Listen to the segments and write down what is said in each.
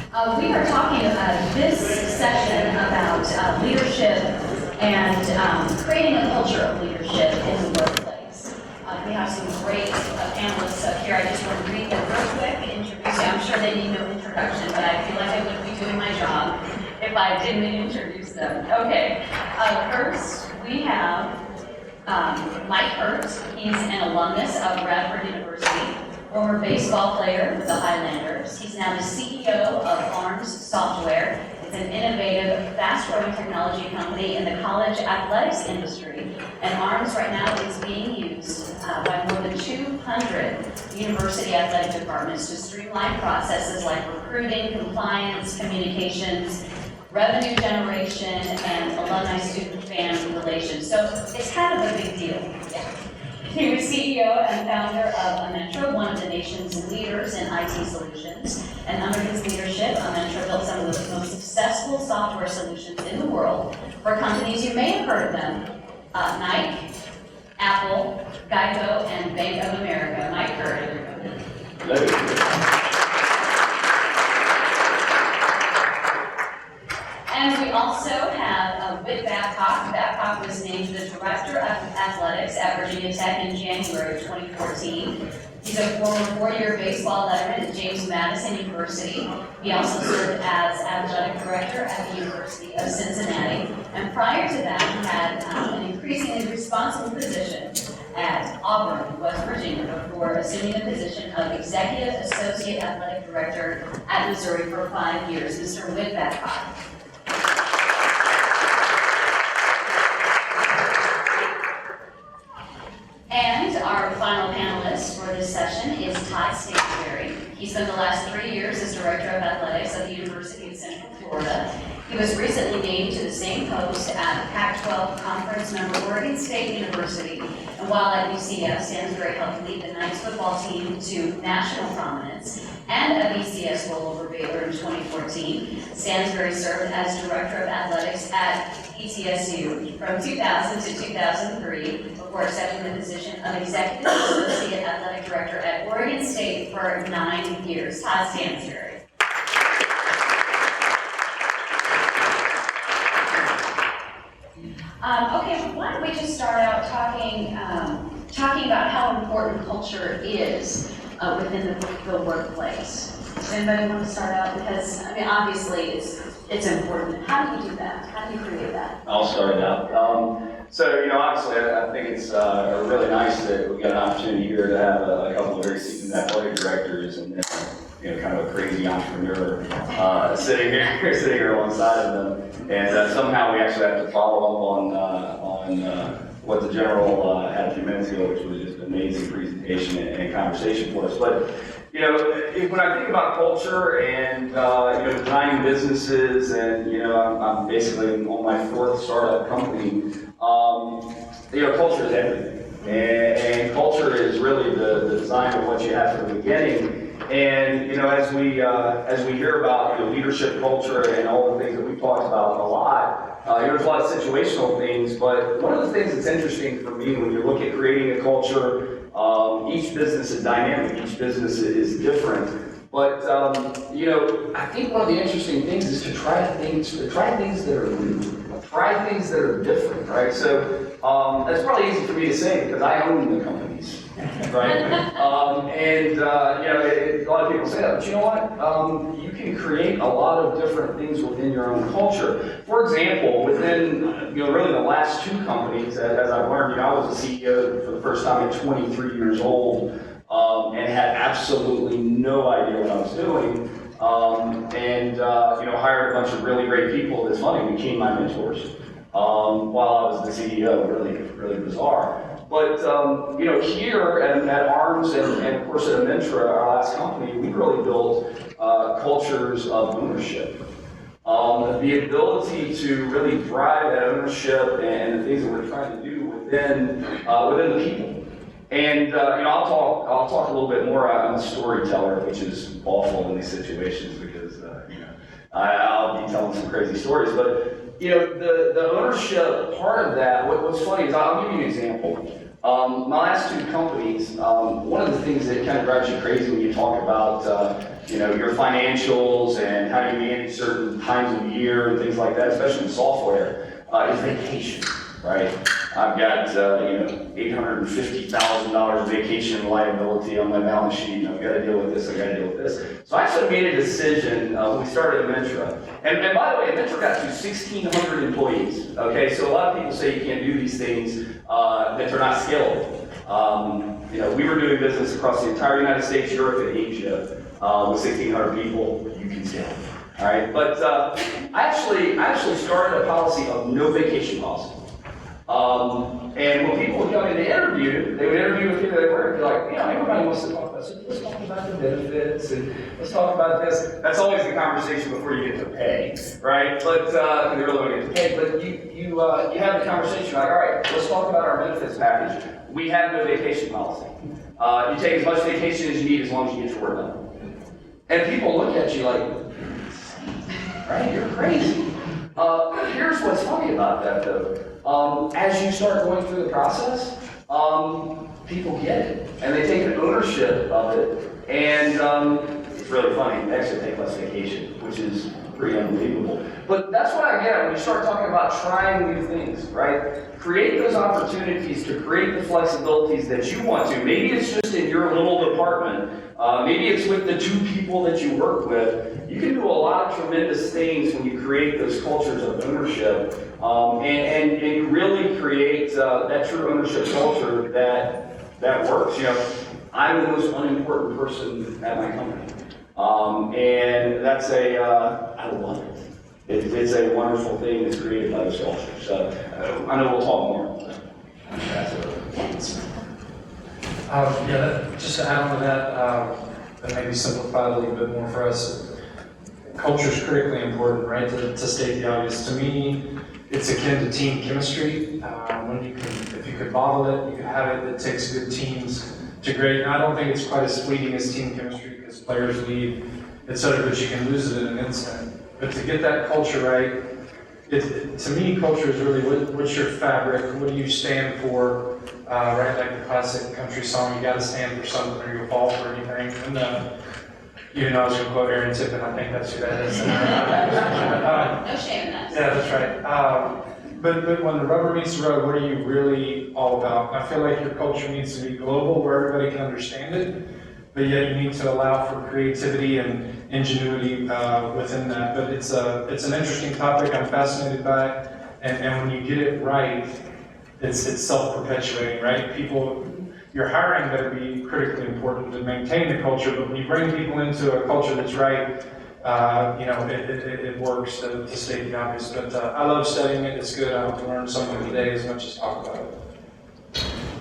We are talking this session about leadership and creating a culture of leadership in the workplace. We have some great panelists up here. I just want to read them real quick, introduce you. I'm sure they need no introduction, but I feel like I wouldn't be doing my job if I didn't introduce them. Okay, first we have Mike Hurt. He's an alumnus of Radford University, former baseball player with the Highlanders. He's now the CEO of Arms Software. It's an innovative, fast-growing technology company in the college athletics industry. And Arms right now is being used by more than 200 university athletic departments to streamline processes like recruiting, compliance, communications, revenue generation, and alumni-student-fan relations. So it's kind of a big deal. He was CEO and founder of Amentra, one of the nation's leaders in IT solutions. And under his leadership, Amentra built some of the most successful software solutions in the world for companies. You may have heard of them: Nike, Apple, Geico, and Bank of America. Mike Hurt, everybody. And we also have Whit Babcock. Babcock was named the Director of Athletics at Virginia Tech in January of 2014. He's a former 4-year baseball veteran at James Madison University. He also served as Athletic Director at the University of Cincinnati. And prior to that, he had an increasingly responsible position at Auburn, West Virginia, before assuming the position of Executive Associate Athletic Director at Missouri for 5 years. Mr. Whit Babcock. And our final panelist for this session is Todd Stansbury. He spent the last 3 years as Director of Athletics at the University of Central Florida. He was recently named to the same post at Pac-12 Conference member Oregon State University. And while at UCF, Stansbury helped lead the Knights football team to national prominence and a BCS role over Baylor in 2014. Stansbury served as Director of Athletics at ETSU from 2000 to 2003 before accepting the position of Executive Associate Athletic Director at Oregon State for 9 years. Todd Stansbury. Okay, why don't we just start out talking about how important culture is within the workplace. Does anybody want to start out? Because, I mean, obviously it's important. How do you do that? How do you create that? I'll start it out. So, obviously, I think it's really nice that we got an opportunity here to have a couple of very seasoned athletic directors and then, kind of a crazy entrepreneur sitting here alongside of them. And somehow we actually have to follow up on what the general had a few minutes ago, which was just an amazing presentation and conversation for us. But when I think about culture and designing businesses, and I'm basically on my 4th startup company. Culture is everything, and culture is really the design of what you have from the beginning. And as we hear about leadership culture and all the things that we've talked about a lot, there's a lot of situational things. But one of the things that's interesting for me when you look at creating a culture, each business is dynamic, each business is different. But I think one of the interesting things is to try things that are new, try things that are different, right? So that's probably easy for me to say because I own the companies, right? A lot of people say that, but you know what? You can create a lot of different things within your own culture. For example, within really the last 2 companies, as I've learned, I was a CEO for the first time at 23 years old, and had absolutely no idea what I was doing. Hired a bunch of really great people that's funny, became my mentors while I was the CEO. Really bizarre. But here at Arms and of course at Amentra, our last company, we really built cultures of ownership. The ability to really drive that ownership and the things that we're trying to do within the people. And I'll talk a little bit more. I'm a storyteller, which is awful in these situations because I'll be telling some crazy stories. But the ownership part of that. What's funny is I'll give you an example. My last two companies, one of the things that kind of drives you crazy when you talk about your financials and how you manage certain times of year and things like that, especially in software, is vacation, right? I've got $850,000 vacation liability on my balance sheet. I've got to deal with this. I've got to deal with this. So I actually made a decision when we started Adventura. And by the way, Adventura got to 1,600 employees. Okay, so a lot of people say you can't do these things that they're not scalable. We were doing business across the entire United States, Europe, and Asia with 1,600 people. You can scale. All right, but I actually started a policy of no vacation policy. And when people would come in to interview, they would interview with people they work. They're like, everybody wants to talk about this. Let's talk about the benefits and let's talk about this. That's always the conversation before you get to pay, right? But they really want to get to pay. But you have the conversation like, all right, let's talk about our benefits package. We have no vacation policy. You take as much vacation as you need as long as you get your work done. And people look at you like, right? You're crazy. Here's what's funny about that, though. As you start going through the process, people get it, and they take an ownership of it, and it's really funny. They actually take less vacation, which is pretty unbelievable. But that's what I get when you start talking about trying new things, right? Create those opportunities to create the flexibilities that you want to. Maybe it's just in your little department. Maybe it's with the two people that you work with. You can do a lot of tremendous things when you create those cultures of ownership and you really create that true ownership culture that works. I'm the most unimportant person at my company. And that's I love it. It's a wonderful thing that's created by this culture. So I know we'll talk more. Just to add on to that, and maybe simplify it a little bit more for us. Culture is critically important, right? To state the obvious. To me, it's akin to team chemistry. If you could bottle it, you could have it. It takes good teams to great. And I don't think it's quite as fleeting as team chemistry because players leave, etc. But you can lose it in an instant. But to get that culture right, to me, culture is really what's your fabric? What do you stand for? Right, like the classic country song, you got to stand for something or you'll fall for anything. And even though I was going to quote Aaron Tippin, I think that's who that is. No shame in that. Yeah, that's right. But when the rubber meets the road, what are you really all about? I feel like your culture needs to be global, where everybody can understand it, but yet you need to allow for creativity and ingenuity within that. But it's an interesting topic. I'm fascinated by it, and when you get it right, it's self-perpetuating, right? Your hiring better be critically important to maintain the culture, but when you bring people into a culture that's right, it works, to state the obvious. But I love studying it. It's good. I hope to learn something today as much as talk about it.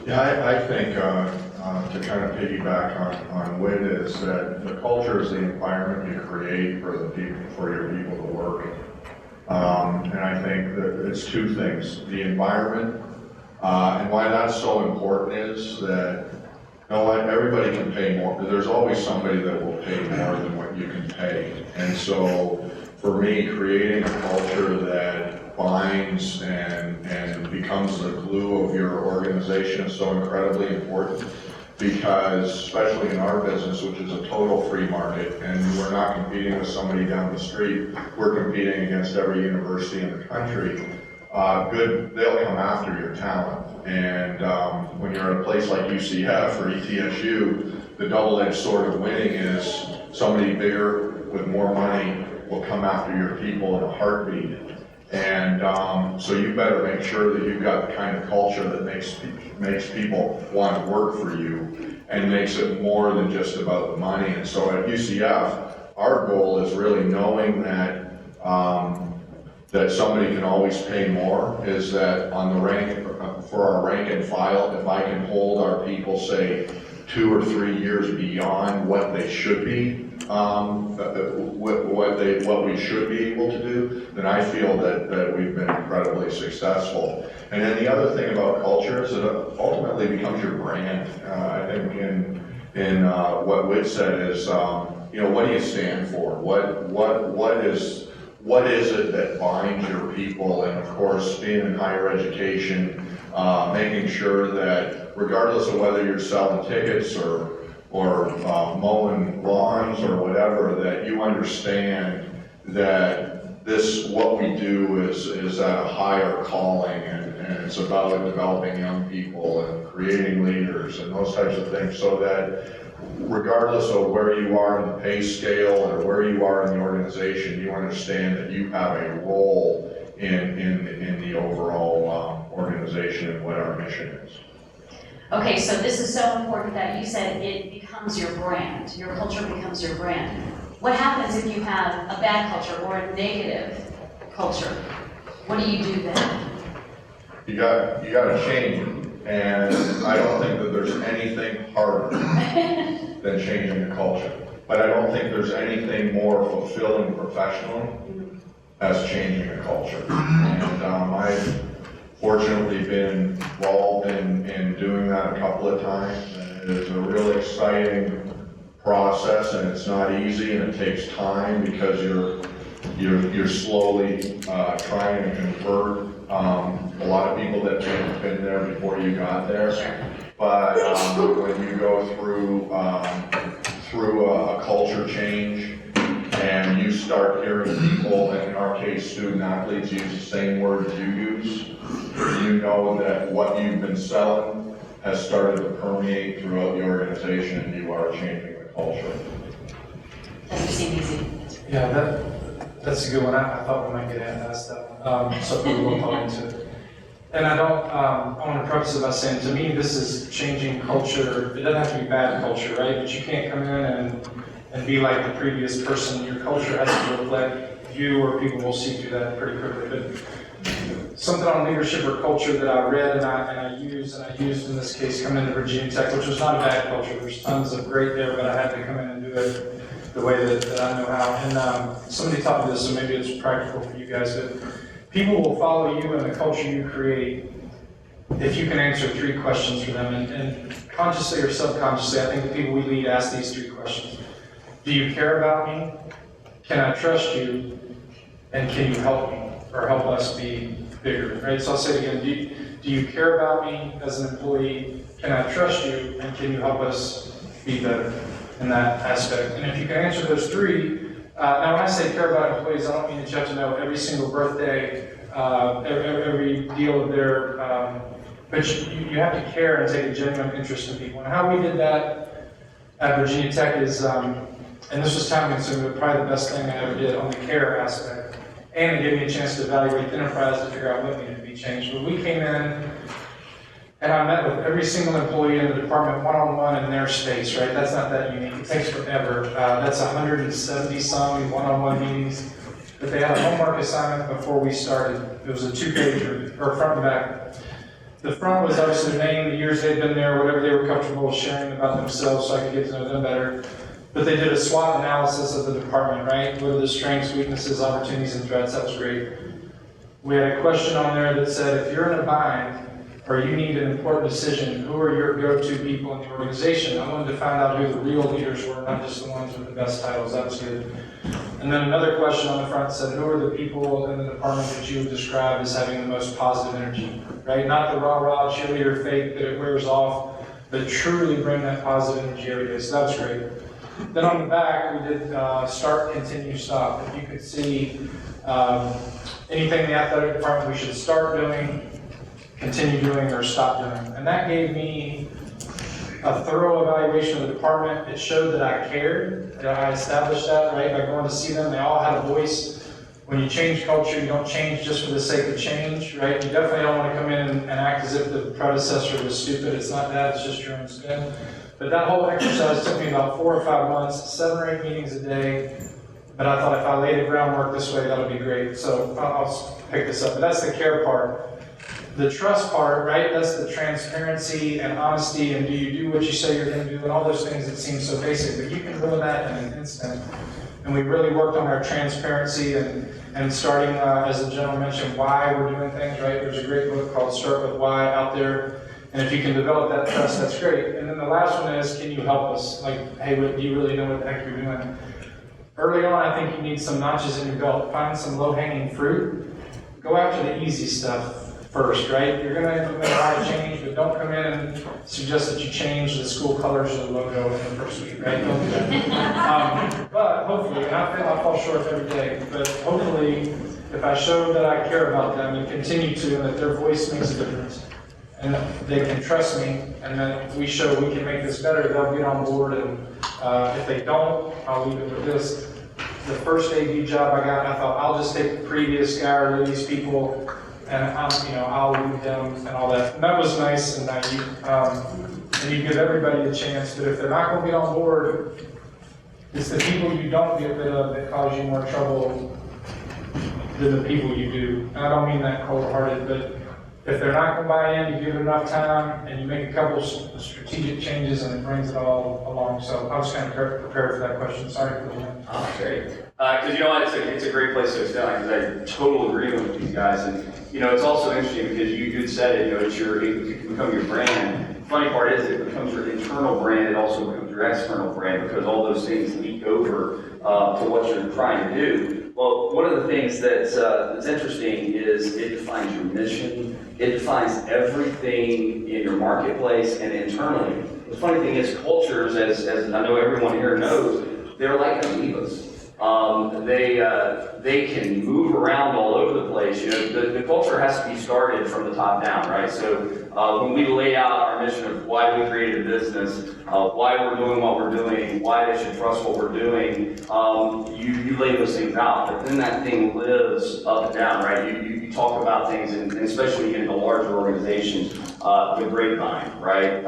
Yeah, I think to kind of piggyback on Whit is that the culture is the environment you create for your people to work. And I think that it's two things: the environment. And why that's so important is that, everybody can pay more. There's always somebody that will pay more than what you can pay. And so, for me, creating a culture that binds and becomes the glue of your organization is so incredibly important. Because, especially in our business, which is a total free market, and we're not competing with somebody down the street, we're competing against every university in the country. They'll come after your talent. And when you're at a place like UCF or ETSU, the double-edged sword of winning is somebody bigger with more money will come after your people in a heartbeat. And so you better make sure that you've got the kind of culture that makes people want to work for you and makes it more than just about the money. And so at UCF, our goal is really knowing that that somebody can always pay more, is that on the rank, for our rank and file, if I can hold our people, say, 2 or 3 years beyond what they should be, what we should be able to do, then I feel that we've been incredibly successful. And then the other thing about culture is that it ultimately becomes your brand. I think in what Whit said is, what do you stand for? What is it that binds your people? And of course, being in higher education, making sure that regardless of whether you're selling tickets or mowing lawns or whatever, that you understand that what we do is at a higher calling, and it's about developing young people and creating leaders and those types of things, so that regardless of where you are in the pay scale or where you are in the organization, you understand that you have a role in the overall organization and what our mission is. Okay, so this is so important that you said it becomes your brand. Your culture becomes your brand. What happens if you have a bad culture or a negative culture? What do you do then? You got to change, and I don't think that there's anything harder than changing a culture. But I don't think there's anything more fulfilling professionally as changing a culture. And I've fortunately been involved in doing that a couple of times, and it is a really exciting process, and it's not easy, and it takes time because you're slowly trying to convert a lot of people that have been there before you got there. Sure. But when you go through a culture change and you start hearing people, and in our case student athletes, use the same words you use, you know that what you've been selling has started to permeate throughout the organization, and you are changing the culture. Doesn't seem easy. Yeah, that's a good one. I thought we might get asked that one. So we will go into it. And I want to preface it by saying, to me, this is changing culture. It doesn't have to be bad culture, right? But you can't come in and be like the previous person. Your culture has to reflect you, or people will see through that pretty quickly. But something on leadership or culture that I read and I used in this case coming into Virginia Tech, which was not a bad culture. There's tons of great there, but I had to come in and do it the way that I know how. And somebody taught me this, so maybe it's practical for you guys. But people will follow you and the culture you create if you can answer 3 questions for them. And consciously or subconsciously, I think the people we lead ask these 3 questions. Do you care about me? Can I trust you? And can you help me or help us be bigger? Right? So I'll say it again. Do you care about me as an employee? Can I trust you? And can you help us be better in that aspect? And if you can answer those 3, now when I say care about employees, I don't mean that you have to know every single birthday, every deal of their, but you have to care and take a genuine interest in people. And how we did that at Virginia Tech is, and this was time consuming, but probably the best thing I ever did on the care aspect. And it gave me a chance to evaluate the enterprise to figure out what needed to be changed. But we came in, and I met with every single employee in the department one-on-one in their space, right? That's not that unique. It takes forever. That's 170-some one-on-one meetings. But they had a homework assignment before we started. It was a 2-page, or front and back. The front was obviously their name, the years they'd been there, whatever they were comfortable sharing about themselves so I could get to know them better. But they did a SWOT analysis of the department, right? What are the strengths, weaknesses, opportunities, and threats? That was great. We had a question on there that said, if you're in a bind or you need an important decision, who are your go-to people in the organization? I wanted to find out who the real leaders were, not just the ones with the best titles. That was good. And then another question on the front said, who are the people in the department that you would describe as having the most positive energy, right? Not the rah-rah cheerleader fake that it wears off, but truly bring that positive energy every day. So that was great. Then on the back, we did start, continue, stop. If you could see anything in the athletic department we should start doing, continue doing, or stop doing. And that gave me a thorough evaluation of the department. It showed that I cared, that I established that, right? By going to see them, they all had a voice. When you change culture, you don't change just for the sake of change, right? You definitely don't want to come in and act as if the predecessor was stupid. It's not that, it's just your own spin. But that whole exercise took me about 4 or 5 months, 7 or 8 meetings a day. But I thought if I lay the groundwork this way, that'll be great. So I'll pick this up. But that's the care part. The trust part, right? That's the transparency and honesty, and do you do what you say you're going to do, and all those things that seem so basic. But you can ruin that in an instant. And we really worked on our transparency and starting, as the gentleman mentioned, why we're doing things, right? There's a great book called Start With Why out there. And if you can develop that trust, that's great. And then the last one is, can you help us? Like, hey, Whit, do you really know what the heck you're doing? Early on, I think you need some notches in your belt. Find some low-hanging fruit. Go after the easy stuff. first, right? You're gonna implement a lot of change, but don't come in and suggest that you change the school colors or the logo in the first week, right? Don't do that. But hopefully, and I fall short every day, but hopefully, if I show that I care about them and continue to, and that their voice makes a difference, and they can trust me, and then if we show we can make this better, they'll get on board, and if they don't, I'll leave it with this. The first AD job I got, I thought, I'll just take the previous guy or these people, and I'll lead them and all that. And that was nice and naive. And you give everybody a chance, but if they're not going to get on board, it's the people you don't get rid of that cause you more trouble than the people you do. And I don't mean that cold-hearted, but if they're not going to buy in, you give it enough time, and you make a couple strategic changes, and it brings it all along. So I was kind of prepared for that question. Sorry for that. Oh, great. Because you know what, it's a great place to extend, because I total agreement with these guys. And it's also interesting because you said it, it can become your brand. The funny part is it becomes your internal brand, it also becomes your external brand, because all those things leak over to what you're trying to do. Well, one of the things that's interesting is it defines your mission. It defines everything in your marketplace and internally. The funny thing is cultures, as I know everyone here knows, they're like amoebas. They can move around all over the place. The culture has to be started from the top down, right? So when we lay out our mission of why we created a business, why we're doing what we're doing, why they should trust what we're doing, you lay those things out. But then that thing lives up and down, right? You talk about things, and especially when you get into larger organizations, the grapevine, right?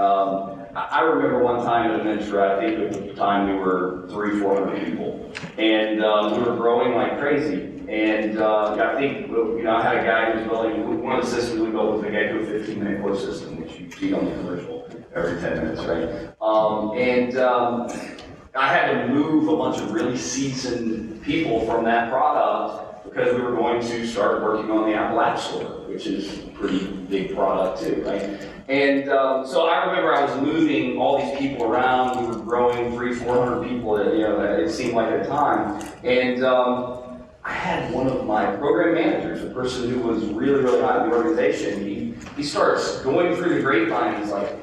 I remember one time in Ventura, I think at the time we were 300-400 people, and we were growing like crazy. And I think, I had a guy who was building, one of the systems we built was a guy who a 15-minute close system, which you see on the commercial every 10 minutes, right? I had to move a bunch of really seasoned people from that product because we were going to start working on the Apple App Store, which is a pretty big product too, right? And so I remember I was moving all these people around. We were growing 300-400 people, it seemed like at a time. And I had one of my program managers, a person who was really, really high in the organization, he starts going through the grapevine and he's like,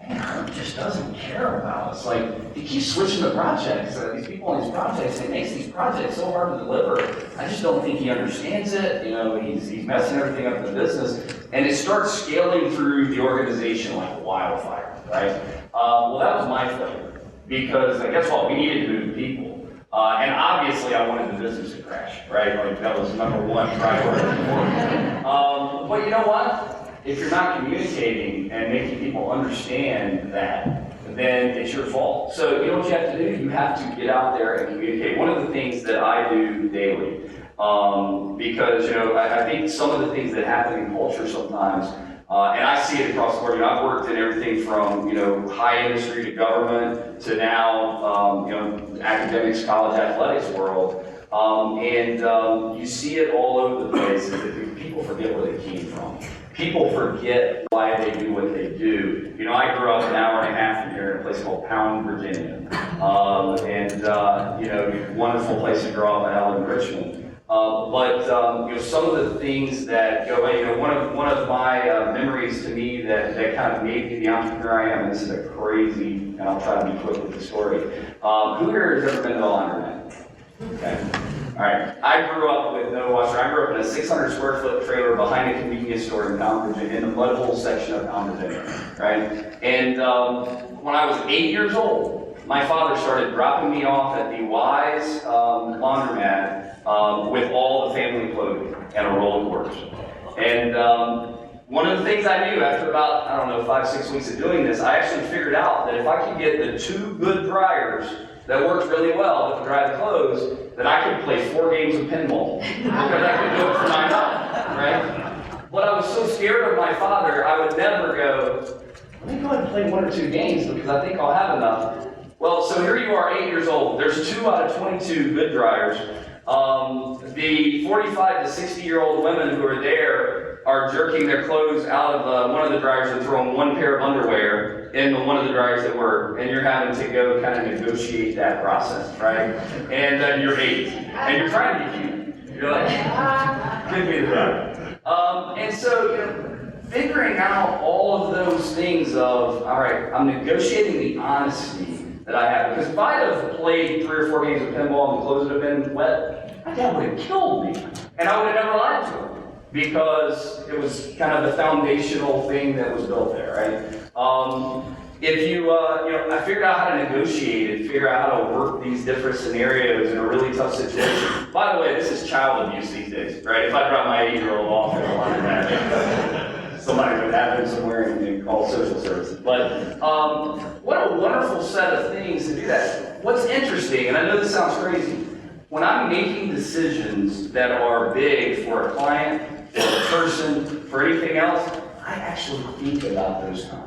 man, Herb just doesn't care about us. Like, he keeps switching the projects. These people on these projects, he makes these projects so hard to deliver. I just don't think he understands it. He's messing everything up in the business. And it starts scaling through the organization like a wildfire, right? Well, that was my failure. Because guess what? We needed to move people. And obviously, I wanted the business to crash, right? Like, that was number one priority. But you know what? If you're not communicating and making people understand that, then it's your fault. So you know what you have to do? You have to get out there and communicate. One of the things that I do daily, because I think some of the things that happen in culture sometimes, and I see it across the board. I've worked in everything from high industry to government to now academics, college athletics world, and you see it all over the place. People forget where they came from. People forget why they do what they do. I grew up an hour and a half from here in a place called Pound, Virginia. Wonderful place to grow up out in Richmond. But some of the things that go away, one of my memories to me that kind of made me the entrepreneur I am, and this is a crazy, and I'll try to be quick with the story. Who here has ever been to the laundromat? Okay. All right. I grew up with no washer. I grew up in a 600 square foot trailer behind a convenience store in Pound, Virginia, in the mud hole section of Pound, Virginia, right? And when I was 8 years old, my father started dropping me off at the Wise laundromat with all the family clothing and a roll of quarters. And one of the things I knew after about, 5-6 weeks of doing this, I actually figured out that if I could get the 2 good dryers that worked really well that would dry the clothes, that I could play 4 games of pinball. Because I could do it for my mom, right? But I was so scared of my father, I would never go, let me go ahead and play 1 or 2 games because I think I'll have enough. Well, so here you are, 8 years old. There's 2 out of 22 good dryers. The 45 to 60-year-old women who are there are jerking their clothes out of one of the dryers and throwing 1 pair of underwear into one of the dryers that work, and you're having to go kind of negotiate that process, right? And you're 8, and you're trying to be cute. You're like, give me the dryer. And so, figuring out all of those things of, all right, I'm negotiating the honesty that I have. Because if I'd have played 3 or 4 games of pinball and the clothes would have been wet, my dad would have killed me. And I would have never lied to him. Because it was kind of the foundational thing that was built there, right? If you, I figured out how to negotiate and figure out how to work these different scenarios in a really tough situation. By the way, this is child abuse these days, right? If I drop my 8-year-old off at a laundromat, somebody would have him somewhere and call social services. But what a wonderful set of things to do that. What's interesting, and I know this sounds crazy, when I'm making decisions that are big for a client, for a person, for anything else, I actually think about those times.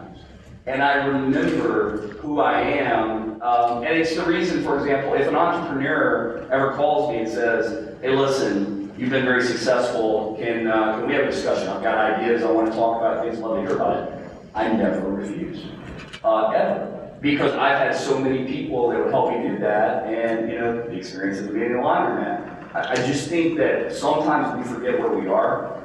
And I remember who I am. And it's the reason, for example, if an entrepreneur ever calls me and says, hey, listen, you've been very successful, can we have a discussion? I've got ideas, I want to talk about things, I'd love to hear about it. I never refuse, ever. Because I've had so many people that would help me do that, and the experience of being in the laundromat. I just think that sometimes we forget where we are.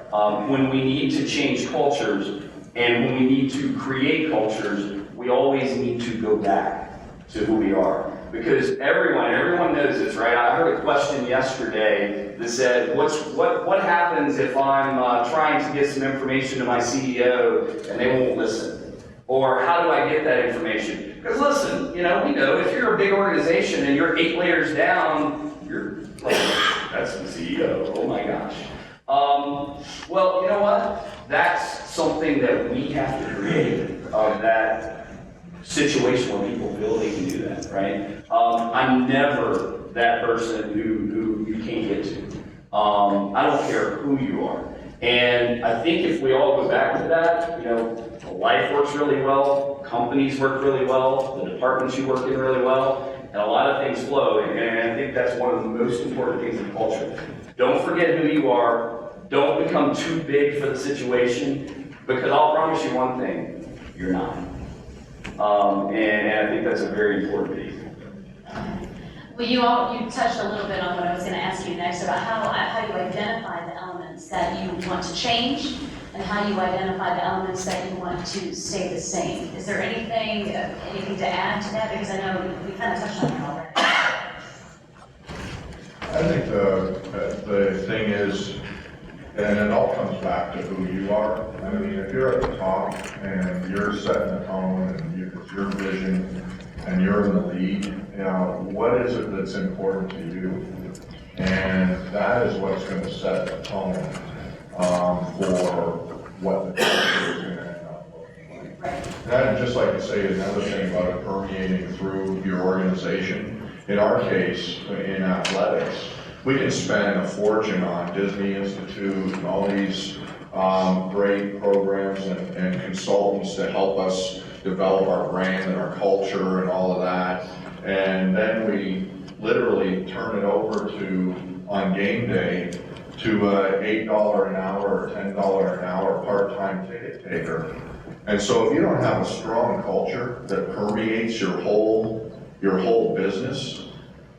When we need to change cultures, and when we need to create cultures, we always need to go back to who we are. Because everyone knows this, right? I heard a question yesterday that said, what happens if I'm trying to get some information to my CEO and they won't listen? Or how do I get that information? Because listen, we know if you're a big organization and you're 8 layers down, you're like, that's the CEO, oh my gosh. Well, you know what? That's something that we have to create, of that situation where people feel they can do that, right? I'm never that person who you can't get to. I don't care who you are. And I think if we all go back to that, life works really well, companies work really well, the departments you work in really well, and a lot of things flow. And I think that's one of the most important things in culture. Don't forget who you are. Don't become too big for the situation, because I'll promise you one thing, you're not. And I think that's a very important piece. Well, you touched a little bit on what I was going to ask you next about how you identify the elements that you want to change and how you identify the elements that you want to stay the same. Is there anything to add to that? Because I know we kind of touched on it already. I think the thing is, and it all comes back to who you are. I mean, if you're at the top and you're setting the tone and it's your vision and you're in the lead, what is it that's important to you? And that is what's going to set the tone for what the culture is going to end up looking like. And I'd just like to say another thing about it permeating through your organization. In our case, in athletics, we can spend a fortune on Disney Institute and all these great programs and consultants to help us develop our brand and our culture and all of that. And then we literally turn it over to, on game day, to a $8 an hour or $10 an hour part-time ticket taker. And so if you don't have a strong culture that permeates your whole business,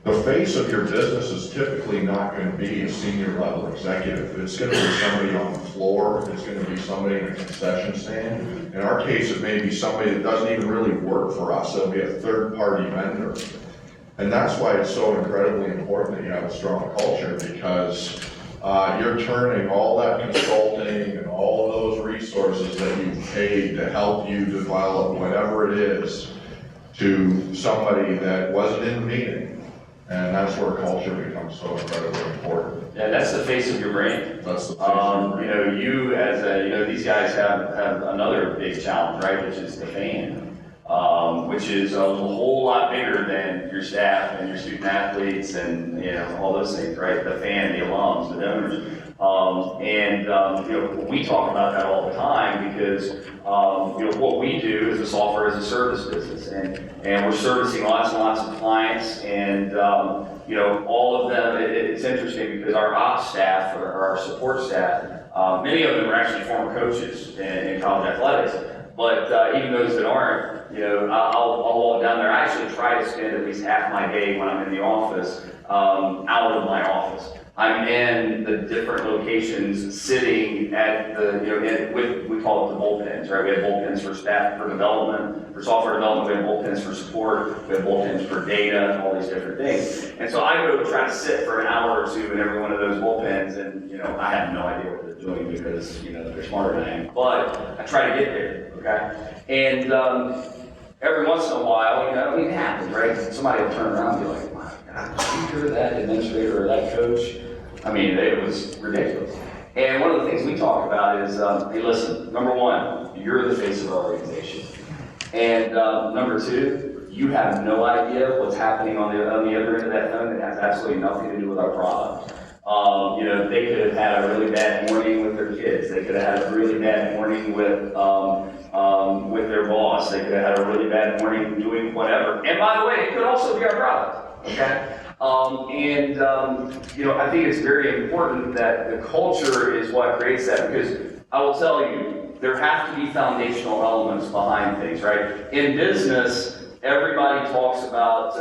the face of your business is typically not going to be a senior level executive. It's going to be somebody on the floor. It's going to be somebody in a concession stand. In our case, it may be somebody that doesn't even really work for us. It'll be a third-party vendor. And that's why it's so incredibly important that you have a strong culture, because you're turning all that consulting and all of those resources that you've paid to help you develop whatever it is to somebody that wasn't in the meeting. And that's where culture becomes so incredibly important. Yeah, that's the face of your brand. That's the face of your brand. You as these guys have another big challenge, right? Which is the fan, which is a whole lot bigger than your staff and your student athletes and all those things, right? The fan, the alums, the donors. We talk about that all the time because what we do is a software as a service business, and we're servicing lots and lots of clients, and all of them. It's interesting because our ops staff or our support staff, many of them are actually former coaches in college athletics, but even those that aren't, I'll walk down there. I actually try to spend at least half my day when I'm in the office, out of my office. I'm in the different locations, sitting at the, we call it the bullpens, right? We have bullpens for staff, for development, for software development, we have bullpens for support, we have bullpens for data, all these different things. And so I go try to sit for an hour or two in every one of those bullpens, and, I have no idea what they're doing because, they're smarter than I am. But I try to get there, okay? And every once in a while, it happens, right? Somebody will turn around and be like, my God, did you hear that administrator or that coach? I mean, it was ridiculous. And one of the things we talk about is, hey, listen, number one, you're the face of our organization. And number two, you have no idea what's happening on the other end of that phone that has absolutely nothing to do with our product. They could have had a really bad morning with their kids. They could have had a really bad morning with their boss. They could have had a really bad morning doing whatever. And by the way, it could also be our product, okay? I think it's very important that the culture is what creates that, because I will tell you, there have to be foundational elements behind things, right? In business, everybody talks about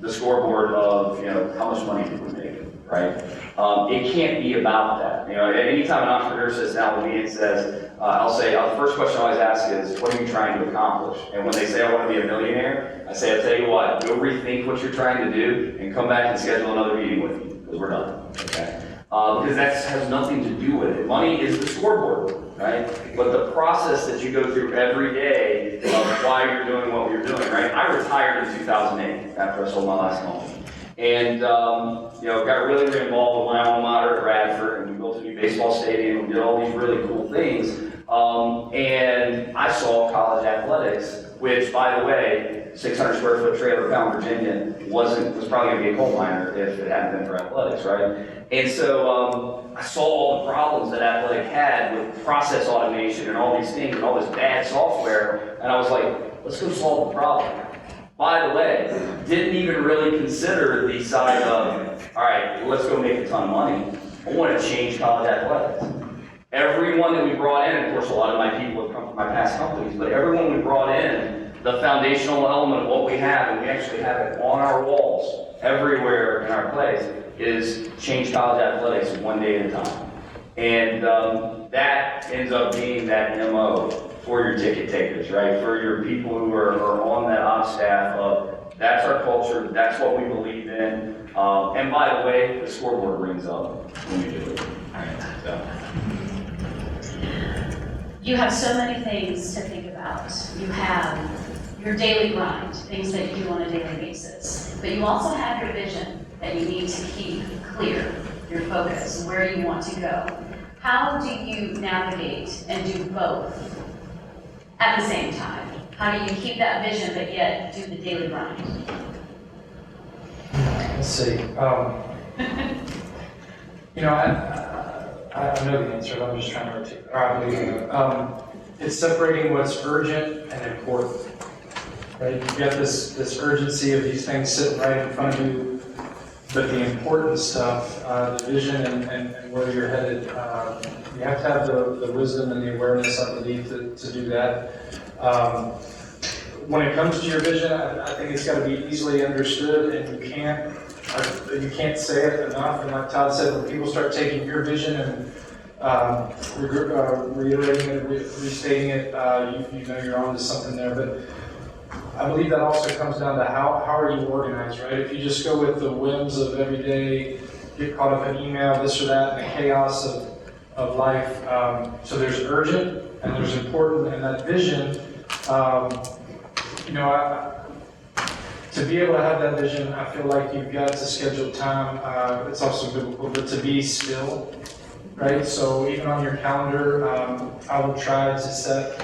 the scoreboard of, how much money did we make, right? It can't be about that. Anytime an entrepreneur sits down with me and says, I'll say, the first question I always ask is, what are you trying to accomplish? And when they say, I want to be a millionaire, I say, I'll tell you what, go rethink what you're trying to do and come back and schedule another meeting with me, because we're done, okay? Because that has nothing to do with it. Money is the scoreboard, right? But the process that you go through every day of why you're doing what you're doing, right? I retired in 2008 after I sold my last company. And, got really involved with my alma mater at Radford, and we built a new baseball stadium, we did all these really cool things. And I saw college athletics, which, by the way, 600 square foot trailer town, Virginia, was probably going to be a coal miner if it hadn't been for athletics, right? And so I saw all the problems that athletic had with process automation and all these things and all this bad software, and I was like, let's go solve the problem. By the way, didn't even really consider the side of, all right, let's go make a ton of money. I want to change college athletics. Everyone that we brought in, of course, a lot of my people have come from my past companies, but everyone we brought in, the foundational element of what we have, and we actually have it on our walls everywhere in our place, is change college athletics one day at a time. And that ends up being that MO for your ticket takers, right? For your people who are on that ops staff of, that's our culture, that's what we believe in. And by the way, the scoreboard rings up when we do it. You have so many things to think about. You have your daily grind, things that you do on a daily basis. But you also have your vision that you need to keep clear, your focus, where you want to go. How do you navigate and do both at the same time? How do you keep that vision but yet do the daily grind? Let's see. I know the answer, I'm just trying to articulate. I believe in it. It's separating what's urgent and important. Right? You've got this urgency of these things sitting right in front of you, but the important stuff, the vision and where you're headed, you have to have the wisdom and the awareness underneath to do that. When it comes to your vision, I think it's got to be easily understood, and you can't say it enough. And like Todd said, when people start taking your vision and reiterating it, restating it, you know you're onto something there. But I believe that also comes down to how are you organized, right? If you just go with the whims of every day, get caught up in email, this or that, and the chaos of life. So there's urgent and there's important, and that vision, to be able to have that vision, I feel like you've got to schedule time. It's also biblical, but to be still, right? So even on your calendar, I will try to set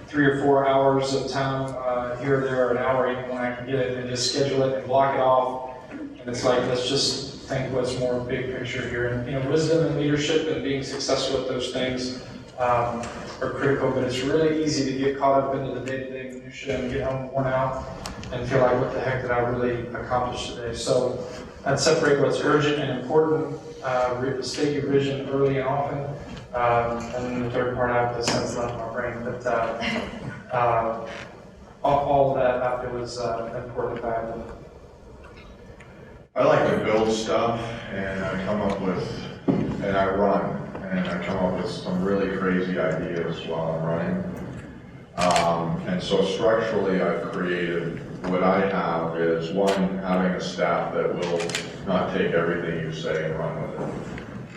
3 or 4 hours of time here or there, or an hour even when I can get it, and just schedule it and block it off. And it's like, let's just think what's more big picture here. And wisdom and leadership and being successful at those things are critical, but it's really easy to get caught up into the day-to-day minutia and get home worn out and feel like, what the heck did I really accomplish today? So I'd separate what's urgent and important, state your vision early and often, and then the third part, I have the sense left in my brain, but all of that I feel is important and valuable. I like to build stuff, and I come up with, and I run, and I come up with some really crazy ideas while I'm running. And so structurally, I've created, what I have is, one, having a staff that will not take everything you say and run with it.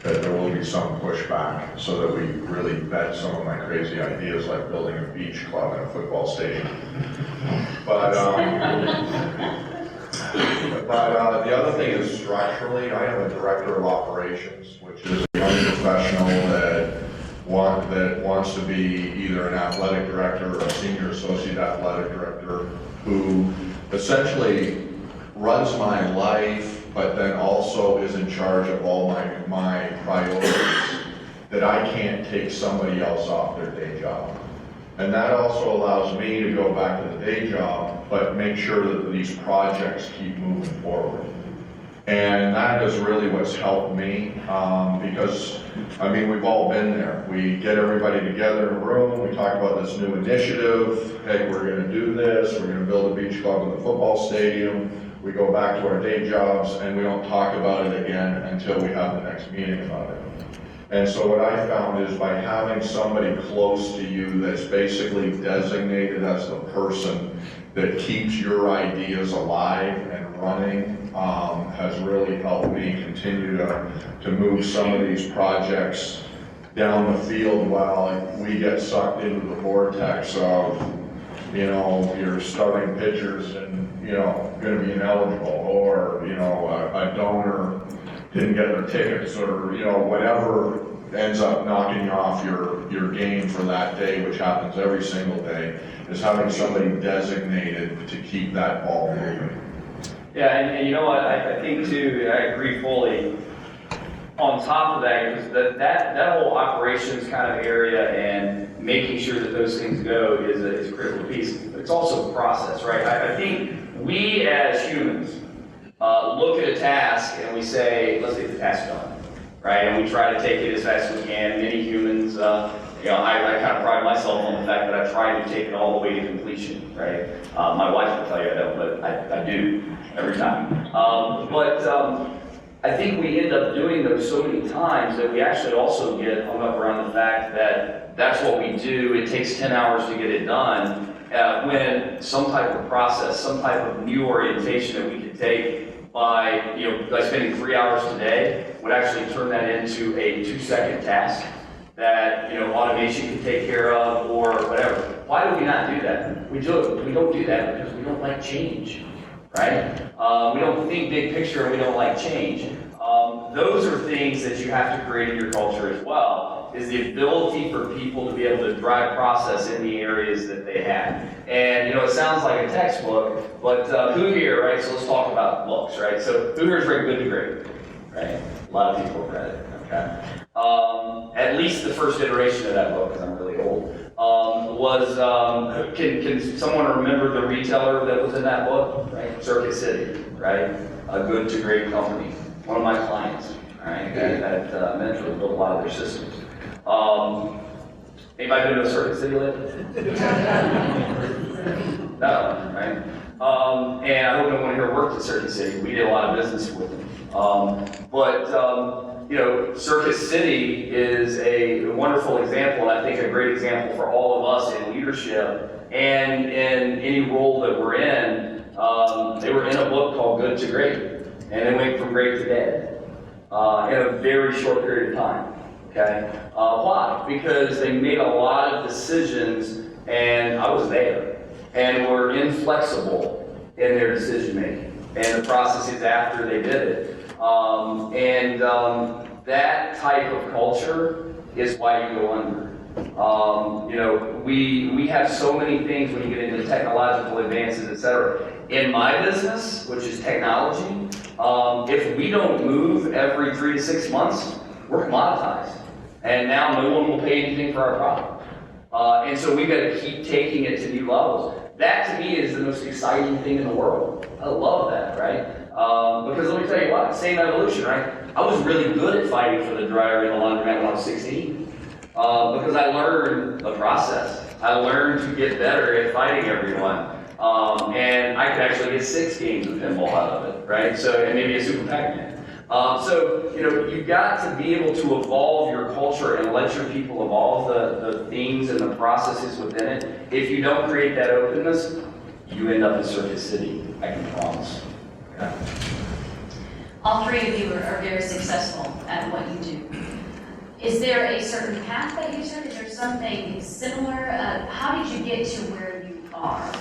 That there will be some pushback, so that we really vet some of my crazy ideas, like building a beach club in a football stadium. But the other thing is, structurally, I am a director of operations, which is a young professional that wants to be either an athletic director or a senior associate athletic director, who essentially runs my life, but then also is in charge of all my priorities, that I can't take somebody else off their day job. And that also allows me to go back to the day job, but make sure that these projects keep moving forward. And that is really what's helped me, because, I mean, we've all been there. We get everybody together in a room, we talk about this new initiative, hey, we're gonna do this, we're gonna build a beach club in the football stadium, we go back to our day jobs, and we don't talk about it again until we have the next meeting about it. And so what I found is, by having somebody close to you that's basically designated as the person that keeps your ideas alive and running, has really helped me continue to move some of these projects down the field while we get sucked into the vortex of, your starting pitchers and, going to be ineligible, or, a donor didn't get their tickets, or, whatever ends up knocking you off your game for that day, which happens every single day, is having somebody designated to keep that ball moving. Yeah, and you know what, I think too, and I agree fully, on top of that, because that whole operations kind of area and making sure that those things go is a critical piece. But it's also a process, right? I think we as humans look at a task and we say, let's get the task done, right? And we try to take it as fast as we can. Many humans, I kind of pride myself on the fact that I try to take it all the way to completion, right? My wife will tell you I don't, but I do every time. I think we end up doing those so many times that we actually also get hung up around the fact that that's what we do. It takes 10 hours to get it done, when some type of process, some type of new orientation that we could take by spending 3 hours today would actually turn that into a 2-second task that automation can take care of, or whatever. Why do we not do that? We don't do that because we don't like change, right? We don't think big picture, and we don't like change. Those are things that you have to create in your culture as well, is the ability for people to be able to drive process in the areas that they have. And it sounds like a textbook, but who here, right? So let's talk about books, right? So who here has read Good to Great, right? A lot of people have read it, okay? At least the first iteration of that book, because I'm really old, can someone remember the retailer that was in that book, right? Circuit City, right? A Good to Great company. One of my clients, all right, at Metro built a lot of their systems. Anybody been to Circuit City lately? No, right? And I hope no one here worked at Circuit City. We did a lot of business with them. Circuit City is a wonderful example, and I think a great example for all of us in leadership and in any role that we're in. They were in a book called Good to Great. And they went from great to dead in a very short period of time, okay? Why? Because they made a lot of decisions, and I was there, and were inflexible in their decision making and the processes after they did it. That type of culture is why you go under. We have so many things when you get into technological advances, etc. In my business, which is technology, if we don't move every 3 to 6 months, we're commoditized. And now no one will pay anything for our product. And so we've got to keep taking it to new levels. That to me is the most exciting thing in the world. I love that, right? Because let me tell you what, same evolution, right? I was really good at fighting for the dryer in the laundromat when I was 16. Because I learned the process. I learned to get better at fighting everyone. And I could actually get 6 games of pinball out of it, right? So, and maybe a Super Pac-Man. So, you've got to be able to evolve your culture and let your people evolve the themes and the processes within it. If you don't create that openness, you end up in Circuit City, I can promise. Okay. All three of you are very successful at what you do. Is there a certain path that you took? Is there something similar? How did you get to where you are?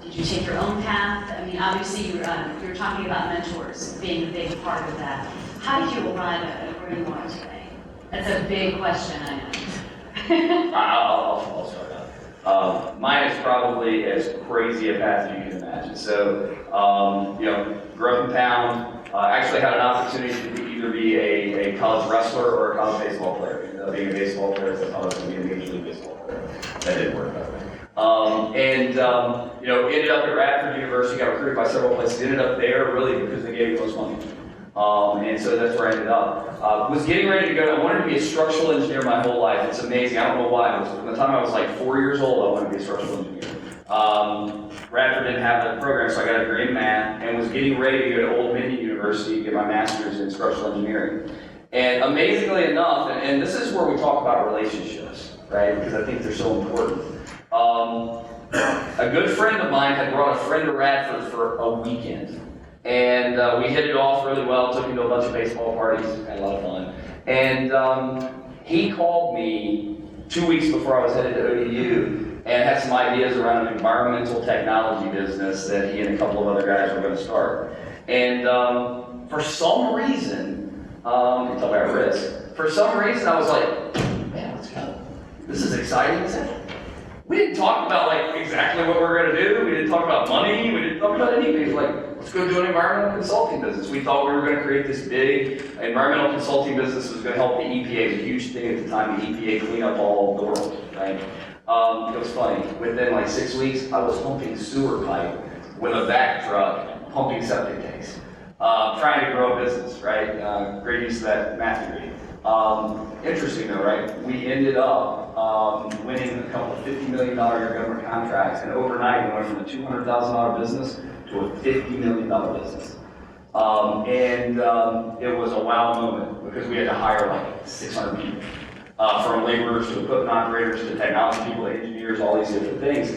Did you take your own path? I mean, obviously you're talking about mentors being a big part of that. How did you arrive at where you are today? That's a big question, I know. I'll start out. Mine is probably as crazy a path as you can imagine. So, grew up in town. Actually had an opportunity to either be a college wrestler or a college baseball player. Being a baseball player, I thought I was going to be a Major League Baseball player. That didn't work out. Ended up at Radford University, got recruited by several places. Ended up there really because they gave me most money. And so that's where I ended up. Was getting ready to go. I wanted to be a structural engineer my whole life. It's amazing. I don't know why. From the time I was like 4 years old, I wanted to be a structural engineer. Radford didn't have that program, so I got a degree in math and was getting ready to go to Old Dominion University to get my master's in structural engineering. And amazingly enough, and this is where we talk about relationships, right? Because I think they're so important. A good friend of mine had brought a friend to Radford for a weekend. And we hit it off really well, took him to a bunch of baseball parties, had a lot of fun. And he called me 2 weeks before I was headed to ODU and had some ideas around an environmental technology business that he and a couple of other guys were going to start. And for some reason, you can tell by our risk, for some reason I was like, man, let's go. This is exciting. We didn't talk about exactly what we're going to do. We didn't talk about money. We didn't talk about anything. It was like, let's go do an environmental consulting business. We thought we were going to create this big environmental consulting business that was going to help the EPA. It was a huge thing at the time, the EPA clean up all the world, right? It was funny. Within 6 weeks, I was pumping sewer pipe with a vac truck, pumping septic tanks, trying to grow a business, right? Great use of that math degree. Interesting though, right? We ended up winning a couple of $50 million a year government contracts, and overnight we went from a $200,000 business to a $50 million business. It was a wow moment because we had to hire 600 people. From laborers to equipment operators to technology people to engineers, all these different things.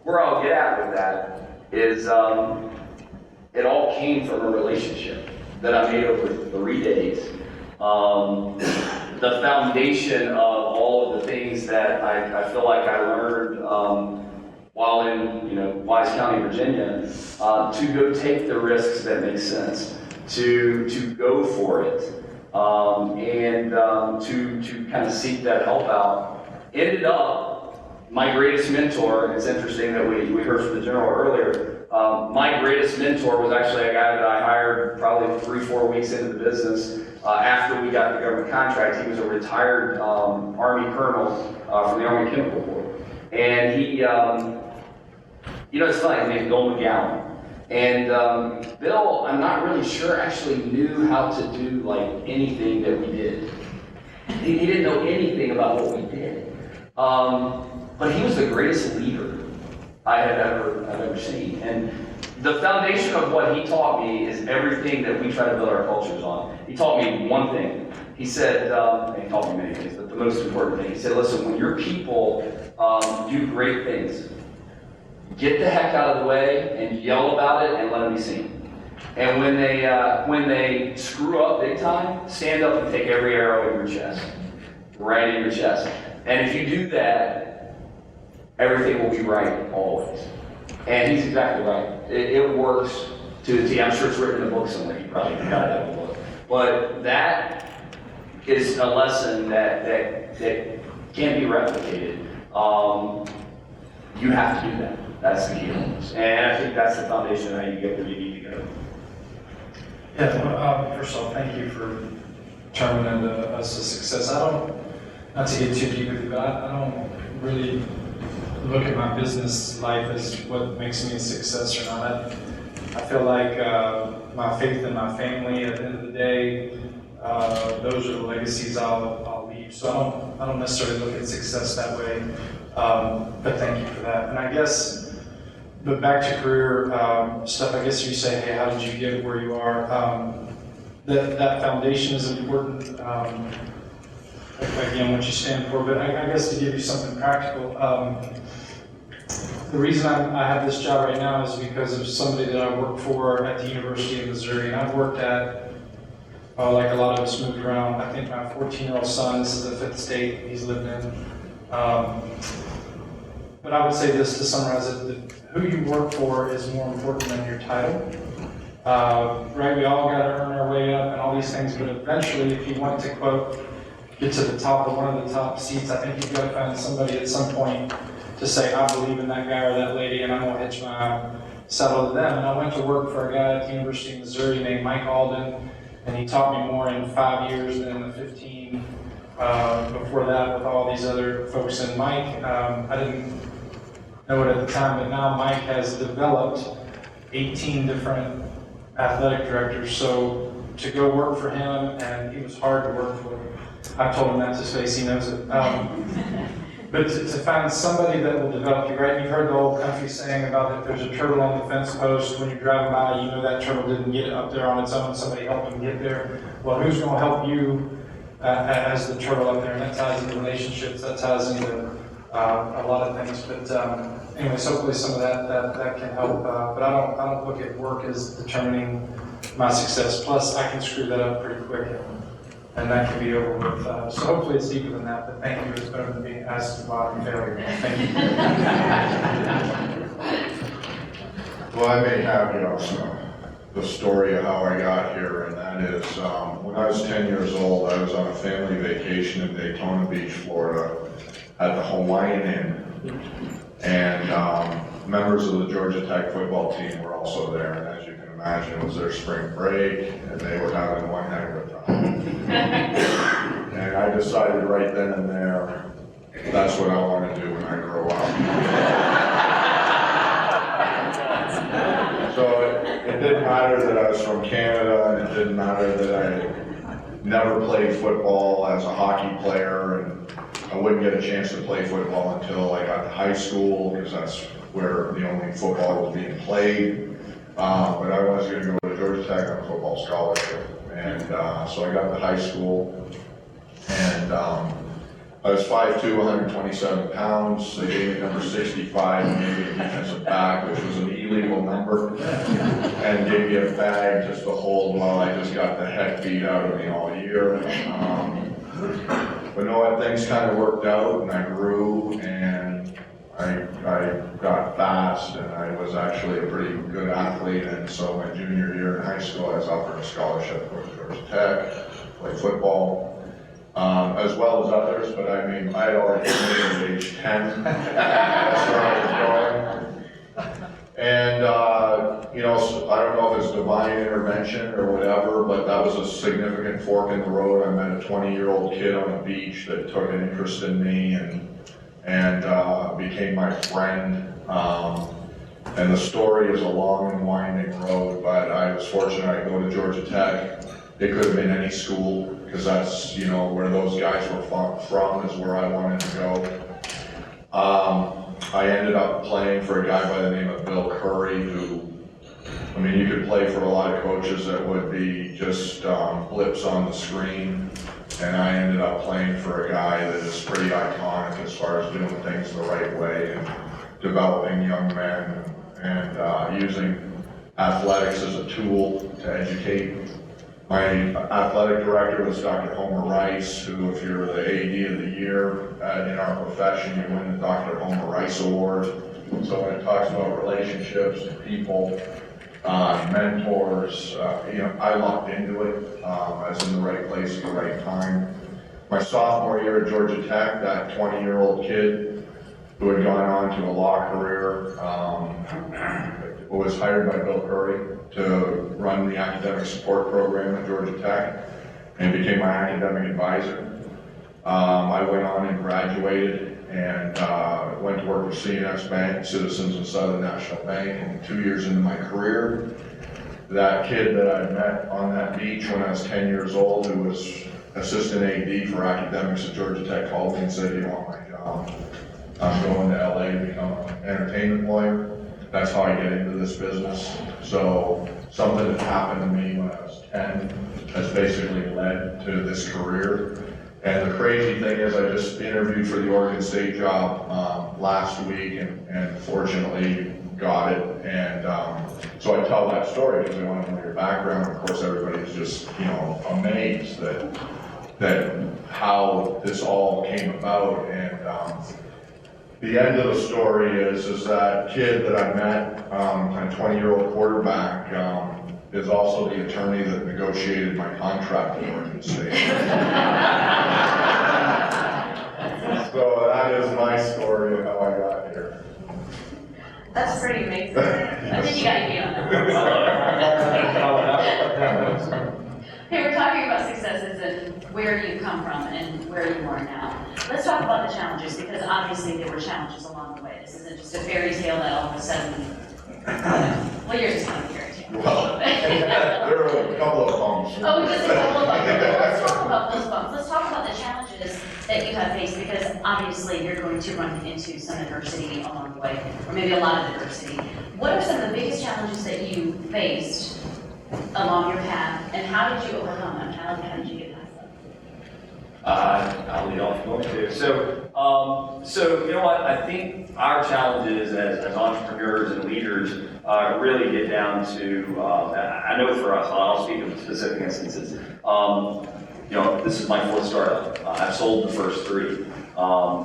Where I'll get at with that is it all came from a relationship that I made over 3 days. The foundation of all of the things that I feel like I learned while in Wise County, Virginia, to go take the risks that make sense, to go for it, and to kind of seek that help out. Ended up, my greatest mentor, it's interesting that we heard from the general earlier, my greatest mentor was actually a guy that I hired probably 3-4 weeks into the business. After we got the government contract, he was a retired Army colonel from the Army Chemical Corps. And he, it's funny, his name's Bill McGowan. And Bill, I'm not really sure, actually knew how to do anything that we did. He didn't know anything about what we did. But he was the greatest leader I've ever seen. And the foundation of what he taught me is everything that we try to build our cultures on. He taught me one thing. He said, and he taught me many things, but the most important thing, he said, listen, when your people do great things, get the heck out of the way and yell about it and let them be seen. And when they screw up big time, stand up and take every arrow in your chest, right in your chest. And if you do that, everything will be right always. And he's exactly right. It works to the T. I'm sure it's written in a book somewhere. You probably got it out of a book. But that is a lesson that can't be replicated. You have to do that. That's the key. And I think that's the foundation of how you get where you need to go. Yeah, well, first of all, thank you for turning into us a success. Not to get too deep with you, but I don't really look at my business life as what makes me a success or not. I feel like my faith in my family, at the end of the day, those are the legacies I'll leave So I don't necessarily look at success that way, but thank you for that. And I guess, but back to career stuff, I guess you say, hey, how did you get where you are? That foundation is important. Again, what you stand for, but I guess to give you something practical, the reason I have this job right now is because of somebody that I work for at the University of Missouri, and I've worked at, like a lot of us moved around. I think my 14-year-old son, this is the 5th state he's lived in. But I would say this to summarize it, that who you work for is more important than your title. Right, we all got to earn our way up and all these things, but eventually, if you want to, quote, get to the top of one of the top seats, I think you've got to find somebody at some point to say, I believe in that guy or that lady, and I'm going to hitch my saddle to them. And I went to work for a guy at the University of Missouri named Mike Alden, and he taught me more in 5 years than in the 15 before that with all these other folks. And Mike, I didn't know it at the time, but now Mike has developed 18 different athletic directors. So to go work for him, and he was hard to work for. I've told him that to his face, he knows it. But to find somebody that will develop you, right? You've heard the old country saying about if there's a turtle on the fence post, when you're driving by, you know that turtle didn't get up there on its own, somebody helped him get there. Well, who's going to help you as the turtle up there? And that ties into relationships, that ties into a lot of things. But anyways, hopefully some of that can help. But I don't look at work as determining my success. Plus, I can screw that up pretty quick, and that can be over with. So hopefully it's deeper than that, but thank you. It's better than being asked about failure. Thank you. Well, I may have, the story of how I got here, and that is, when I was 10 years old, I was on a family vacation in Daytona Beach, Florida, at the Hawaiian Inn, and members of the Georgia Tech football team were also there, and as you can imagine, it was their spring break, and they were having one heck of a time. And I decided right then and there, that's what I want to do when I grow up. So it didn't matter that I was from Canada, and it didn't matter that I never played football as a hockey player, and I wouldn't get a chance to play football until I got to high school, because that's where the only football was being played. But I was going to go to Georgia Tech on a football scholarship, and so I got to high school, and I was 5'2", 127 pounds. They gave me number 65 and gave me a defensive back, which was an illegal number, and gave me a bag just to hold while I just got the heck beat out of me all year. But no, things kind of worked out, and I grew, and I got fast, and I was actually a pretty good athlete. And so my junior year in high school, I was offered a scholarship to go to Georgia Tech, play football. As well as others, but I mean, I had already committed at age 10. That's where I was going. And, so I don't know if it's divine intervention or whatever, but that was a significant fork in the road. I met a 20-year-old kid on a beach that took an interest in me and became my friend. And the story is a long and winding road, but I was fortunate I could go to Georgia Tech. It could have been any school, because that's, where those guys were from is where I wanted to go. I ended up playing for a guy by the name of Bill Curry, who, you could play for a lot of coaches that would be just blips on the screen. And I ended up playing for a guy that is pretty iconic as far as doing things the right way and developing young men and using athletics as a tool to educate. My athletic director was Dr. Homer Rice, who, if you're the AD of the year in our profession, you win the Dr. Homer Rice Award. So when it talks about relationships and people, mentors, I locked into it. I was in the right place at the right time. My sophomore year at Georgia Tech, that 20-year-old kid who had gone on to a law career was hired by Bill Curry to run the academic support program at Georgia Tech and became my academic advisor. I went on and graduated and went to work for C&S Bank, Citizens and Southern National Bank, and 2 years into my career, that kid that I met on that beach when I was 10 years old, who was assistant AD for academics at Georgia Tech called me and said, "Do you want my job? I'm going to LA to become an entertainment lawyer." That's how I get into this business. So something that happened to me when I was 10 has basically led to this career. And the crazy thing is, I just interviewed for the Oregon State job last week and fortunately got it. And so I tell that story because I want to know your background. Of course, everybody's just, amazed that how this all came about. And the end of the story is that kid that I met, kind of 20-year-old quarterback, is also the attorney that negotiated my contract at Oregon State. So that is my story of how I got here. That's pretty amazing. I think you got to be on that. Hey, we're talking about successes and where you come from and where you are now. Let's talk about the challenges, because obviously there were challenges along the way. This isn't just a fairy tale that all of a sudden, well, yours is kind of a fairy tale. Well, there were a couple of bumps. Oh, just a couple of bumps. Let's talk about those bumps. Let's talk about the challenges that you have faced, because obviously you're going to run into some adversity along the way, or maybe a lot of adversity. What are some of the biggest challenges that you faced along your path, and how did you overcome them? How did you get past them? I'll lead off going to. So you know what? I think our challenges as entrepreneurs and leaders really get down to, I know for us, I'll speak of specific instances. This is my fourth startup. I've sold the first three.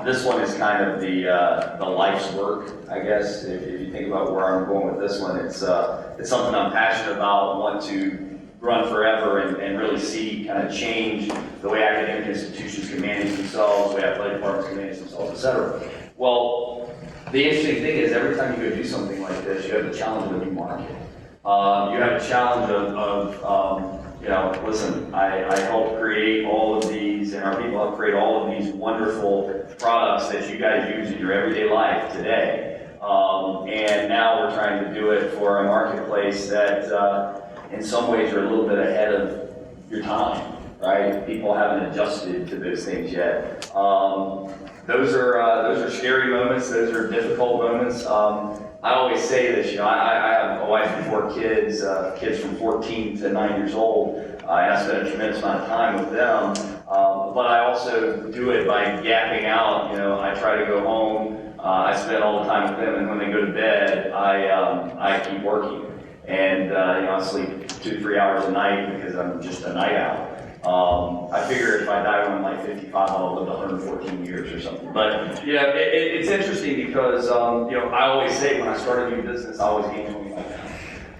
This one is kind of the life's work, I guess. If you think about where I'm going with this one, it's something I'm passionate about, want to run forever and really see kind of change the way academic institutions can manage themselves, the way athletic departments can manage themselves, et cetera. Well, the interesting thing is every time you go do something like this, you have the challenge of a new market. You have a challenge of listen, I helped create all of these, and our people help create all of these wonderful products that you guys use in your everyday life today. And now we're trying to do it for a marketplace that in some ways are a little bit ahead of your time, right? People haven't adjusted to those things yet. Those are scary moments. Those are difficult moments. I always say this, I have a wife and 4 kids, kids from 14 to 9 years old. I spend a tremendous amount of time with them, but I also do it by gapping out. I try to go home. I spend all the time with them, and when they go to bed, I keep working. And I sleep 2-3 hours a night because I'm just a night owl. I figure if I die when I'm like 55, I'll live 114 years or something. But it's interesting because I always say when I start a new business, I always gain 25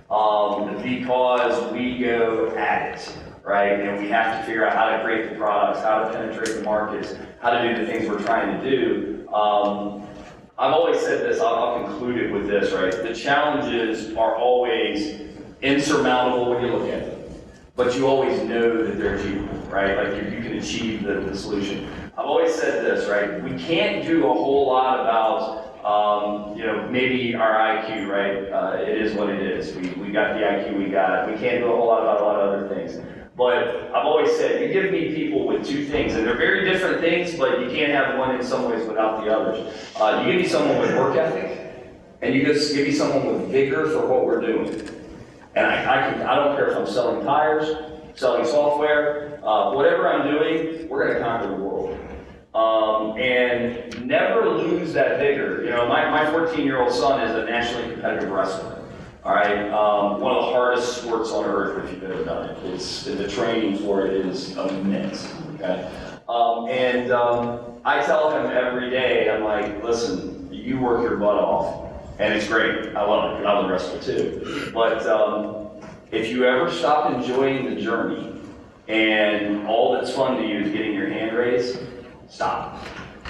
pounds because we go at it, right? And we have to figure out how to create the products, how to penetrate the markets, how to do the things we're trying to do. I've always said this. I'll conclude it with this, right? The challenges are always insurmountable when you look at them. But you always know that they're achievable, right? Like you can achieve the solution. I've always said this, right? We can't do a whole lot about, maybe our IQ, right? It is what it is. We got the IQ we got. We can't do a whole lot about a lot of other things. But I've always said, you give me people with 2 things, and they're very different things, but you can't have one in some ways without the others. You give me someone with work ethic, and you just give me someone with vigor for what we're doing. And I don't care if I'm selling tires, selling software, whatever I'm doing, we're going to conquer the world. And never lose that vigor. My 14-year-old son is a nationally competitive wrestler. All right, one of the hardest sports on earth if you've ever done it. The training for it is immense. Okay, and I tell him every day, I'm like, listen, you work your butt off. And it's great. I love it. I love wrestling too. But if you ever stop enjoying the journey and all that's fun to you is getting your hand raised, stop.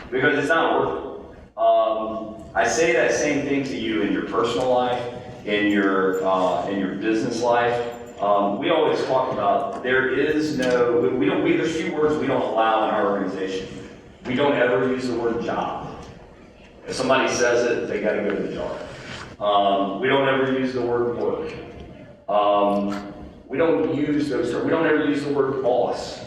Because it's not worth it. I say that same thing to you in your personal life, in your business life. We always talk about there's few words we don't allow in our organization. We don't ever use the word job. If somebody says it, they got to go to the jar. We don't ever use the word work. We don't use those terms. We don't ever use the word boss.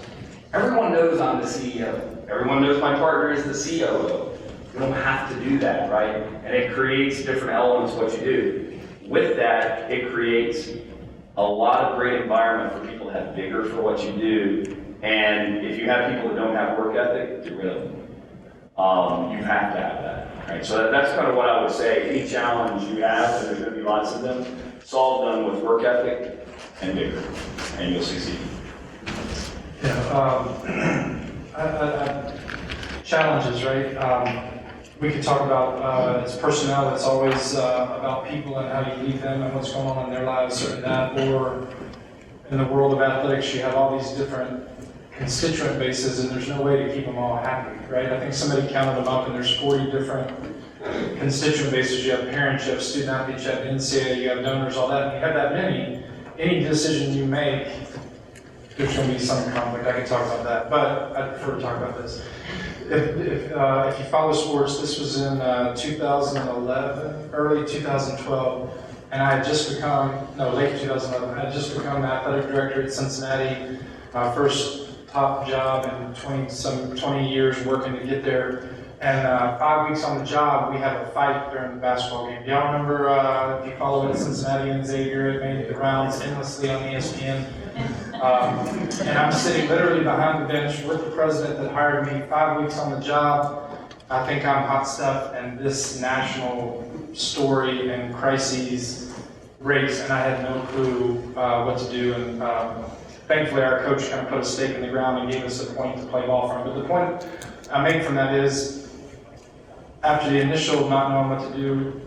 Everyone knows I'm the CEO. Everyone knows my partner is the COO. You don't have to do that, right? And it creates different elements of what you do. With that, it creates a lot of great environment for people to have vigor for what you do. And if you have people that don't have work ethic, get rid of them. You have to have that, right? So that's kind of what I would say. Any challenge you have, and there's going to be lots of them, solve them with work ethic and vigor, and you'll succeed. Yeah, challenges, right? We could talk about it's personnel. It's always about people and how you lead them and what's going on in their lives, or that. Or in the world of athletics, you have all these different constituent bases, and there's no way to keep them all happy, right? I think somebody counted them up, and there's 40 different constituent bases. You have parents, you have student athletes, you have NCAA, you have donors, all that. And you have that many. Any decision you make, there's going to be some conflict. I could talk about that, but I prefer to talk about this. If you follow sports, this was in 2011, early 2012, and I had just become, no, late 2011, I had just become athletic director at Cincinnati, my first top job in 20 years working to get there. And 5 weeks on the job, we had a fight during the basketball game. Do y'all remember, if you follow it, Cincinnati and Xavier, it made the rounds endlessly on ESPN. And I'm sitting literally behind the bench with the president that hired me, 5 weeks on the job. I think I'm hot stuff, and this national story and crises breaks, and I had no clue what to do. And thankfully, our coach kind of put a stake in the ground and gave us a point to play ball from. But the point I make from that is, after the initial not knowing what to do,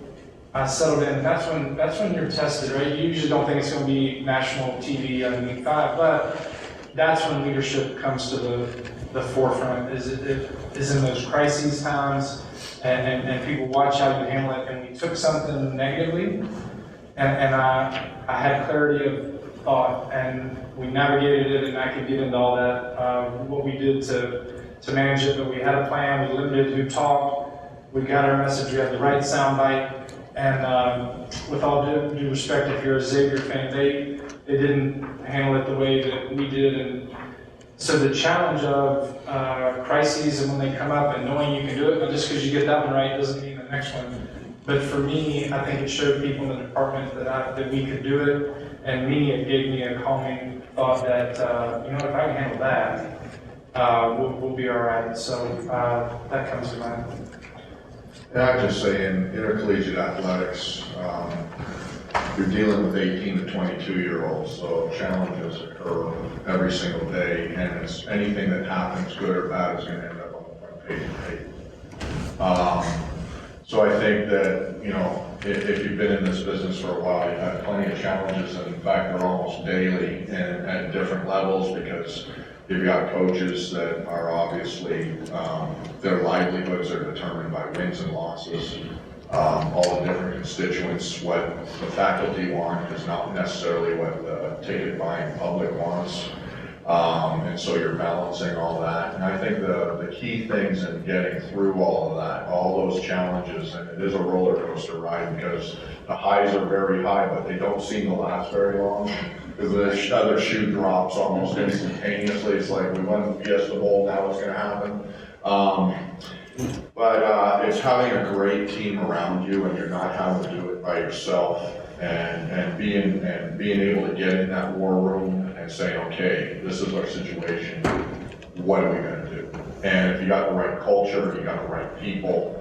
I settled in. That's when you're tested, right? You usually don't think it's going to be national TV on Week 5, but that's when leadership comes to the forefront. Is in those crises times, and people watch how you handle it. And we took something negatively, and I had clarity of thought, and we navigated it. And I could get into all that, what we did to manage it. But we had a plan. We limited who talked. We got our message. We had the right soundbite. And with all due respect, if you're a Xavier fan, they didn't handle it the way that we did. And so the challenge of crises and when they come up and knowing you can do it, but just because you get that one right doesn't mean the next one. But for me, I think it showed people in the department that we could do it. And me, it gave me a calming thought that, if I can handle that, we'll be all right. So that comes to mind. Yeah, I'd just say in intercollegiate athletics, you're dealing with 18 to 22-year-olds, so challenges occur every single day, and it's anything that happens, good or bad, is going to end up on the front page of the paper. So I think that, if you've been in this business for a while, you've had plenty of challenges, and in fact, they're almost daily and at different levels, because you've got coaches that are obviously, their livelihoods are determined by wins and losses. All the different constituents, what the faculty want is not necessarily what the ticket buying public wants. And so you're balancing all that. And I think the key things in getting through all of that, all those challenges, and it is a roller coaster ride because the highs are very high, but they don't seem to last very long. Because the other shoe drops almost instantaneously. It's like, we won the Fiesta Bowl, now what's going to happen? But it's having a great team around you, and you're not having to do it by yourself, and being able to get in that war room and saying, okay, this is our situation. What are we going to do? And if you got the right culture, you got the right people,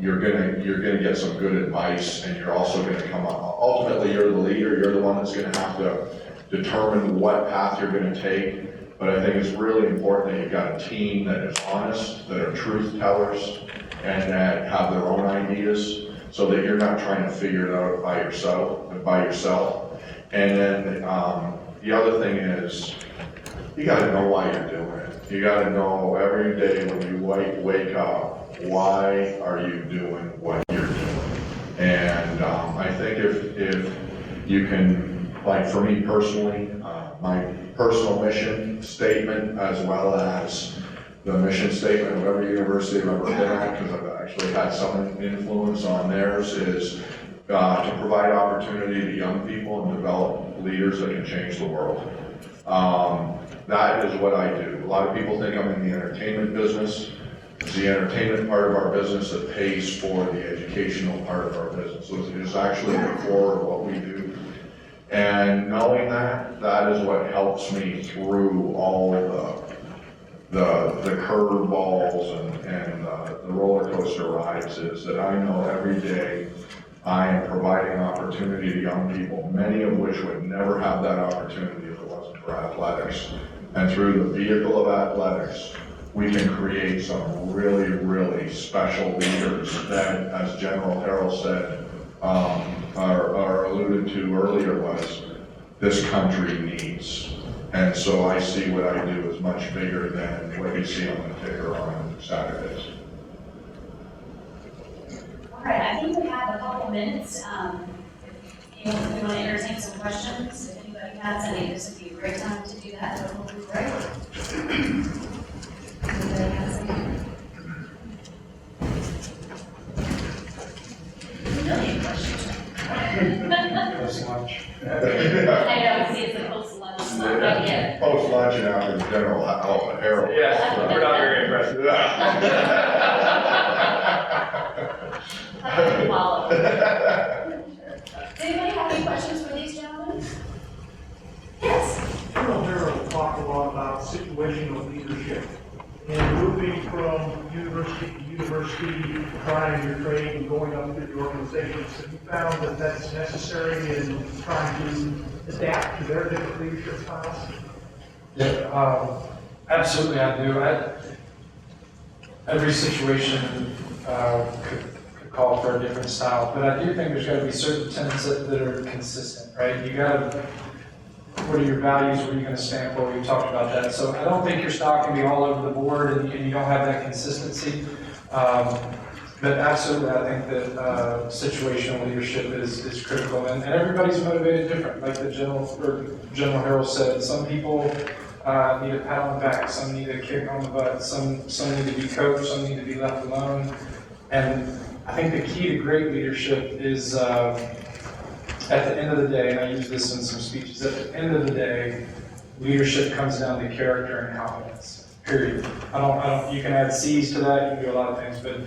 you're gonna get some good advice, and you're also gonna come up. Ultimately, you're the leader. You're the one that's gonna have to determine what path you're gonna take. But I think it's really important that you've got a team that is honest, that are truth tellers, and that have their own ideas, so that you're not trying to figure it out by yourself. And then the other thing is, you got to know why you're doing it. You got to know every day when you wake up, why are you doing what you're doing? And I think if you can, like for me personally, my personal mission statement, as well as the mission statement of every university I've ever been at, because I've actually had some influence on theirs, is to provide opportunity to young people and develop leaders that can change the world. That is what I do. A lot of people think I'm in the entertainment business. It's the entertainment part of our business that pays for the educational part of our business. So it is actually the core of what we do. And knowing that, that is what helps me through all the curveballs and the roller coaster rides, is that I know every day I am providing opportunity to young people, many of which would never have that opportunity if it wasn't for athletics. And through the vehicle of athletics, we can create some really, really special leaders that, as General Harrell said, or alluded to earlier, was this country needs. And so I see what I do as much bigger than what you see on the ticker on Saturdays. All right, I think we have a couple minutes. If you want to entertain some questions, if anybody has any, this would be a great time to do that. So we'll be great. Anybody has any? A million questions. Post lunch. I know, see, it's a post-lunch slot right here. Post lunch and after General Harrell. Yeah, we're not very impressed. Follow. Does anybody have any questions for these gentlemen? Yes. General Harrell talked a lot about situational leadership and moving from university to university, trying your trade and going up through the organizations. Have you found that that's necessary in trying to adapt to their different leadership styles? Yeah, absolutely I do. Every situation could call for a different style, but I do think there's got to be certain tenets that are consistent, right? You got to, what are your values, what are you going to stand for? We talked about that. So I don't think your style can be all over the board and you don't have that consistency. But absolutely, I think that situational leadership is critical, and everybody's motivated different. Like the General Harrell said, some people need a pat on the back, some need a kick on the butt, some need to be coached, some need to be left alone. And I think the key to great leadership is at the end of the day, and I use this in some speeches, at the end of the day, leadership comes down to character and competence, period. You can add C's to that, you can do a lot of things, but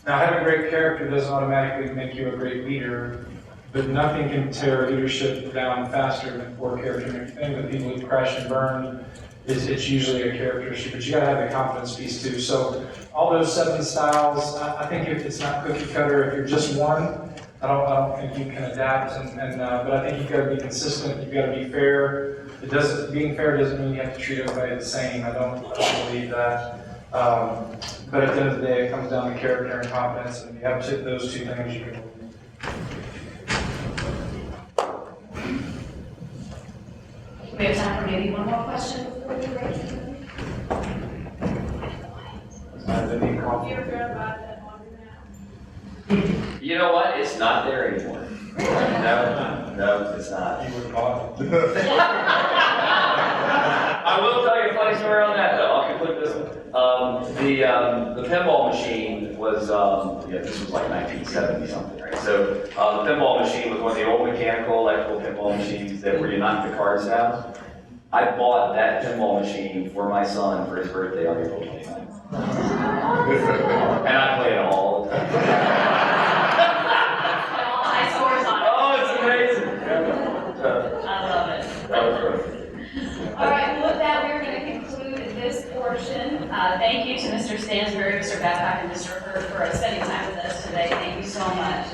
now having great character doesn't automatically make you a great leader, but nothing can tear leadership down faster than poor character. And if you think that people who crash and burn, it's usually a character issue, but you gotta have the confidence piece too. So all those 7 styles, I think if it's not cookie cutter, if you're just one, I don't think you can adapt, but I think you've got to be consistent, you've got to be fair. Being fair doesn't mean you have to treat everybody the same, I don't believe that. But at the end of the day, it comes down to character and competence, and you have those 2 things you can do. We have time for maybe one more question before we break. You know what? It's not there anymore. No, it's not. You would have bought it. I will tell you a funny story on that, though. I'll conclude this one. The pinball machine was, this was like 1970 something, right? So the pinball machine was one of the old mechanical, electrical pinball machines where you knock the cards down. I bought that pinball machine for my son for his birthday on April 29th. And I play it all the time. High scores on it. Oh, it's amazing. I love it. That was perfect. All right, well, with that, we're going to conclude this portion. Thank you to Mr. Stansbury, Mr. Babcock, and Mr. Heath for spending time with us today. Thank you so much.